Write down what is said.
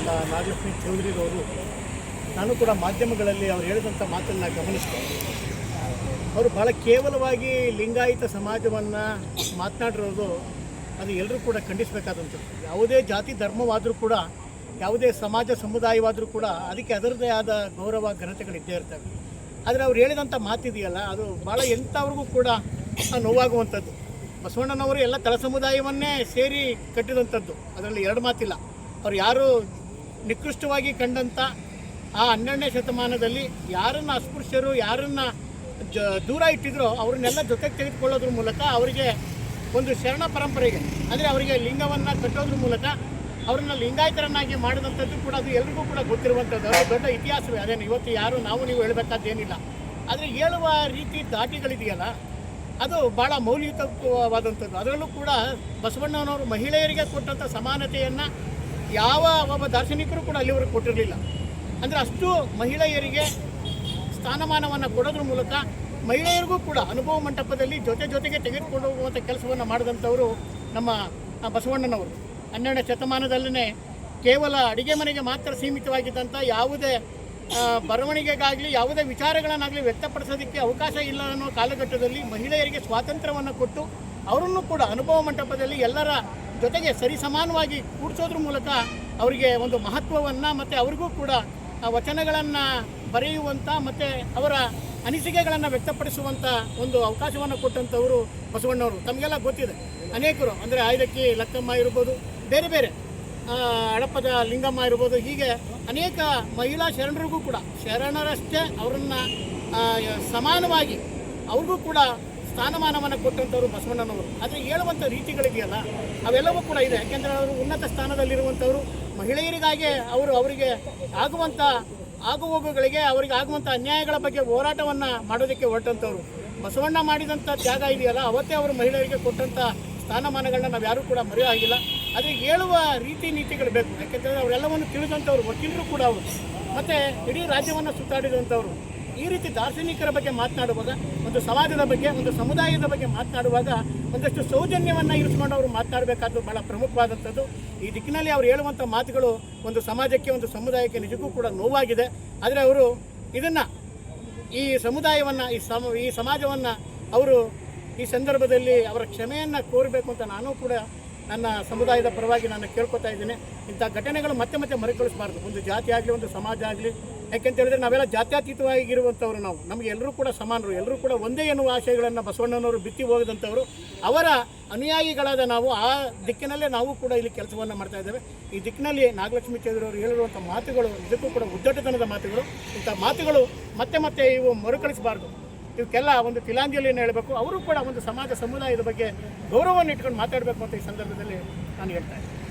ನಾಗಲಕ್ಷ್ಮಿ ಚೌಧರಿರವರು, ನಾನು ಕೂಡ ಮಾಧ್ಯಮಗಳಲ್ಲಿ ಅವ್ರು ಹೇಳಿದಂಥ ಮಾತನ್ನು ಗಮನಿಸಿದೆ. ಅವರು ಭಾಳ ಕೇವಲವಾಗಿ ಲಿಂಗಾಯತ ಸಮಾಜವನ್ನು ಮಾತನಾಡಿರೋದು ಅದು ಎಲ್ಲರೂ ಕೂಡ ಖಂಡಿಸಬೇಕಾದಂಥದ್ದು. ಯಾವುದೇ ಜಾತಿ ಧರ್ಮವಾದರೂ ಕೂಡ, ಯಾವುದೇ ಸಮಾಜ ಸಮುದಾಯವಾದರೂ ಕೂಡ ಅದಕ್ಕೆ ಅದರದ್ದೇ ಆದ ಗೌರವ ಘನತೆಗಳಿದ್ದೇ ಇರ್ತವೆ. ಆದರೆ ಅವ್ರು ಹೇಳಿದಂಥ ಮಾತಿದೆಯಲ್ಲ, ಅದು ಭಾಳ ಎಂಥವ್ರಿಗೂ ಕೂಡ ನೋವಾಗುವಂಥದ್ದು. ಬಸವಣ್ಣನವರು ಎಲ್ಲ ತಳ ಸಮುದಾಯವನ್ನೇ ಸೇರಿ ಕಟ್ಟಿದಂಥದ್ದು, ಅದರಲ್ಲಿ ಎರಡು ಮಾತಿಲ್ಲ. ಅವ್ರು ಯಾರು ನಿಕೃಷ್ಟವಾಗಿ ಕಂಡಂಥ ಆ 12ನೇ ಶತಮಾನದಲ್ಲಿ ಯಾರನ್ನು ಅಸ್ಪೃಶ್ಯರು, ಯಾರನ್ನು ದೂರ ಇಟ್ಟಿದ್ರೋ ಅವ್ರನ್ನೆಲ್ಲ ಜೊತೆಗೆ ತೆಗೆದುಕೊಳ್ಳೋದ್ರ ಮೂಲಕ ಅವರಿಗೆ ಒಂದು ಶರಣ ಪರಂಪರೆಗೆ, ಅಂದರೆ ಅವರಿಗೆ ಲಿಂಗವನ್ನು ಕಟ್ಟೋದ್ರ ಮೂಲಕ ಅವ್ರನ್ನ ಲಿಂಗಾಯತರನ್ನಾಗಿ ಮಾಡಿದಂಥದ್ದು ಕೂಡ ಅದು ಎಲ್ರಿಗೂ ಕೂಡ ಗೊತ್ತಿರುವಂಥದ್ದು. ಅದು ದೊಡ್ಡ ಇತಿಹಾಸವೇ. ಅದೇನು ಇವತ್ತು ಯಾರು ನಾವು ನೀವು ಹೇಳಬೇಕಾದ್ದೇನಿಲ್ಲ. ಆದರೆ ಹೇಳುವ ರೀತಿ ದಾಟಿಗಳಿದೆಯಲ್ಲ, ಅದು ಭಾಳ ಮೌಲ್ಯಯುತವಾದಂಥದ್ದು. ಅದರಲ್ಲೂ ಕೂಡ ಬಸವಣ್ಣನವರು ಮಹಿಳೆಯರಿಗೆ ಕೊಟ್ಟಂಥ ಸಮಾನತೆಯನ್ನು ಯಾವ ಒಬ್ಬ ದಾರ್ಶನಿಕರು ಕೂಡ ಅಲ್ಲಿವರೆಗೆ ಕೊಟ್ಟಿರಲಿಲ್ಲ. ಅಂದರೆ ಅಷ್ಟು ಮಹಿಳೆಯರಿಗೆ ಸ್ಥಾನಮಾನವನ್ನು ಕೊಡೋದ್ರ ಮೂಲಕ ಮಹಿಳೆಯರಿಗೂ ಕೂಡ ಅನುಭವ ಮಂಟಪದಲ್ಲಿ ಜೊತೆಗೆ ತೆಗೆದುಕೊಂಡು ಹೋಗುವಂಥ ಕೆಲಸವನ್ನು ಮಾಡಿದಂಥವರು ನಮ್ಮ ಬಸವಣ್ಣನವರು. 12ನೇ ಶತಮಾನದಲ್ಲೇ ಕೇವಲ ಅಡುಗೆ ಮನೆಗೆ ಮಾತ್ರ ಸೀಮಿತವಾಗಿದ್ದಂಥ ಯಾವುದೇ ಬರವಣಿಗೆಗಾಗಲಿ ಯಾವುದೇ ವಿಚಾರಗಳನ್ನಾಗಲಿ ವ್ಯಕ್ತಪಡಿಸೋದಕ್ಕೆ ಅವಕಾಶ ಇಲ್ಲ ಅನ್ನೋ ಕಾಲಘಟ್ಟದಲ್ಲಿ ಮಹಿಳೆಯರಿಗೆ ಸ್ವಾತಂತ್ರ್ಯವನ್ನು ಕೊಟ್ಟು ಅವರನ್ನು ಕೂಡ ಅನುಭವ ಮಂಟಪದಲ್ಲಿ ಎಲ್ಲರ ಜೊತೆಗೆ ಸರಿಸಮಾನವಾಗಿ ಕೂಡಿಸೋದ್ರ ಮೂಲಕ ಅವರಿಗೆ ಒಂದು ಮಹತ್ವವನ್ನು ಮತ್ತು ಅವರಿಗೂ ಕೂಡ ವಚನಗಳನ್ನು ಬರೆಯುವಂಥ ಮತ್ತು ಅವರ ಅನಿಸಿಕೆಗಳನ್ನು ವ್ಯಕ್ತಪಡಿಸುವಂಥ ಒಂದು ಅವಕಾಶವನ್ನು ಕೊಟ್ಟಂಥವರು ಬಸವಣ್ಣವರು. ತಮಗೆಲ್ಲ ಗೊತ್ತಿದೆ, ಅನೇಕರು ಅಂದರೆ ಆಯ್ದಕ್ಕಿ ಲಕ್ಕಮ್ಮ ಇರ್ಬೋದು, ಬೇರೆ ಬೇರೆ ಹಡಪದ ಲಿಂಗಮ್ಮ ಇರ್ಬೋದು, ಹೀಗೆ ಅನೇಕ ಮಹಿಳಾ ಶರಣರಿಗೂ ಕೂಡ ಶರಣರಷ್ಟೇ ಅವರನ್ನು ಸಮಾನವಾಗಿ ಅವ್ರಿಗೂ ಕೂಡ ಸ್ಥಾನಮಾನವನ್ನು ಕೊಟ್ಟಂಥವ್ರು ಬಸವಣ್ಣನವರು. ಆದರೆ ಹೇಳುವಂಥ ರೀತಿಗಳಿದೆಯಲ್ಲ, ಅವೆಲ್ಲವೂ ಕೂಡ ಇದೆ. ಯಾಕೆಂದರೆ ಅವರು ಉನ್ನತ ಸ್ಥಾನದಲ್ಲಿರುವಂಥವರು, ಮಹಿಳೆಯರಿಗಾಗಿ ಅವರಿಗೆ ಆಗುವಂಥ ಆಗುಹೋಗುಗಳಿಗೆ, ಅವರಿಗೆ ಆಗುವಂಥ ಅನ್ಯಾಯಗಳ ಬಗ್ಗೆ ಹೋರಾಟವನ್ನು ಮಾಡೋದಕ್ಕೆ ಹೊರಟಂಥವ್ರು. ಬಸವಣ್ಣ ಮಾಡಿದಂಥ ತ್ಯಾಗ ಇದೆಯಲ್ಲ, ಅವತ್ತೇ ಅವರು ಮಹಿಳೆಯರಿಗೆ ಕೊಟ್ಟಂಥ ಸ್ಥಾನಮಾನಗಳನ್ನ ನಾವು ಯಾರೂ ಕೂಡ ಮರೆಯೋ ಆಗಿಲ್ಲ. ಆದರೆ ಹೇಳುವ ರೀತಿ ನೀತಿಗಳು ಬೇಕು. ಯಾಕೆಂದರೆ ಅವರೆಲ್ಲವನ್ನು ತಿಳಿದಂಥವ್ರು, ವಕೀಲರು ಕೂಡ ಅವರು, ಮತ್ತು ಇಡೀ ರಾಜ್ಯವನ್ನು ಸುತ್ತಾಡಿದಂಥವ್ರು. ಈ ರೀತಿ ದಾರ್ಶನಿಕರ ಬಗ್ಗೆ ಮಾತನಾಡುವಾಗ, ಒಂದು ಸಮಾಜದ ಬಗ್ಗೆ, ಒಂದು ಸಮುದಾಯದ ಬಗ್ಗೆ ಮಾತನಾಡುವಾಗ ಒಂದಷ್ಟು ಸೌಜನ್ಯವನ್ನು ಇರಿಸ್ಕೊಂಡು ಅವರು ಮಾತನಾಡಬೇಕಾದ್ದು ಭಾಳ ಪ್ರಮುಖವಾದಂಥದ್ದು. ಈ ದಿಕ್ಕಿನಲ್ಲಿ ಅವರು ಹೇಳುವಂಥ ಮಾತುಗಳು ಒಂದು ಸಮಾಜಕ್ಕೆ, ಒಂದು ಸಮುದಾಯಕ್ಕೆ ನಿಜಕ್ಕೂ ಕೂಡ ನೋವಾಗಿದೆ. ಆದರೆ ಅವರು ಇದನ್ನು, ಈ ಸಮುದಾಯವನ್ನು, ಈ ಸಮಾಜವನ್ನು ಅವರು ಈ ಸಂದರ್ಭದಲ್ಲಿ ಅವರ ಕ್ಷಮೆಯನ್ನು ಕೋರಬೇಕು ಅಂತ ನಾನು ಕೂಡ ನನ್ನ ಸಮುದಾಯದ ಪರವಾಗಿ ನಾನು ಕೇಳ್ಕೊತಾ ಇದ್ದೀನಿ. ಇಂಥ ಘಟನೆಗಳು ಮತ್ತೆ ಮತ್ತೆ ಮರುಕಳಿಸಬಾರ್ದು. ಒಂದು ಜಾತಿ ಆಗಲಿ, ಒಂದು ಸಮಾಜ ಆಗಲಿ. ಯಾಕೆಂತ ಹೇಳಿದ್ರೆ ನಾವೆಲ್ಲ ಜಾತ್ಯತೀತವಾಗಿರುವಂಥವ್ರು. ನಮಗೆ ಎಲ್ಲರೂ ಕೂಡ ಸಮಾನರು, ಎಲ್ಲರೂ ಕೂಡ ಒಂದೇ ಎನ್ನುವ ಆಶಯಗಳನ್ನು ಬಸವಣ್ಣನವರು ಬಿತ್ತಿ ಹೋಗದಂಥವರು. ಅವರ ಅನುಯಾಯಿಗಳಾದ ನಾವು ಆ ದಿಕ್ಕಿನಲ್ಲೇ ನಾವು ಕೂಡ ಇಲ್ಲಿ ಕೆಲಸವನ್ನು ಮಾಡ್ತಾ ಇದ್ದೇವೆ. ಈ ದಿಕ್ಕಿನಲ್ಲಿ ನಾಗಲಕ್ಷ್ಮಿ ಚೌಧರಿಯವರು ಹೇಳಿರುವಂಥ ಮಾತುಗಳು ಇದಕ್ಕೂ ಕೂಡ ಉದ್ದಟತನದ ಮಾತುಗಳು. ಇಂಥ ಮಾತುಗಳು ಮತ್ತೆ ಮತ್ತೆ ಇವು ಮರುಕಳಿಸಬಾರ್ದು. ಇವಕ್ಕೆಲ್ಲ ಒಂದು ತಿಲಾಂಜಲಿಯನ್ನು ಹೇಳಬೇಕು. ಅವರು ಕೂಡ ಒಂದು ಸಮಾಜ ಸಮುದಾಯದ ಬಗ್ಗೆ ಗೌರವವನ್ನು ಇಟ್ಕೊಂಡು ಮಾತಾಡಬೇಕು ಅಂತ ಈ ಸಂದರ್ಭದಲ್ಲಿ ನಾನು ಹೇಳ್ತಾ ಇದ್ದೀನಿ.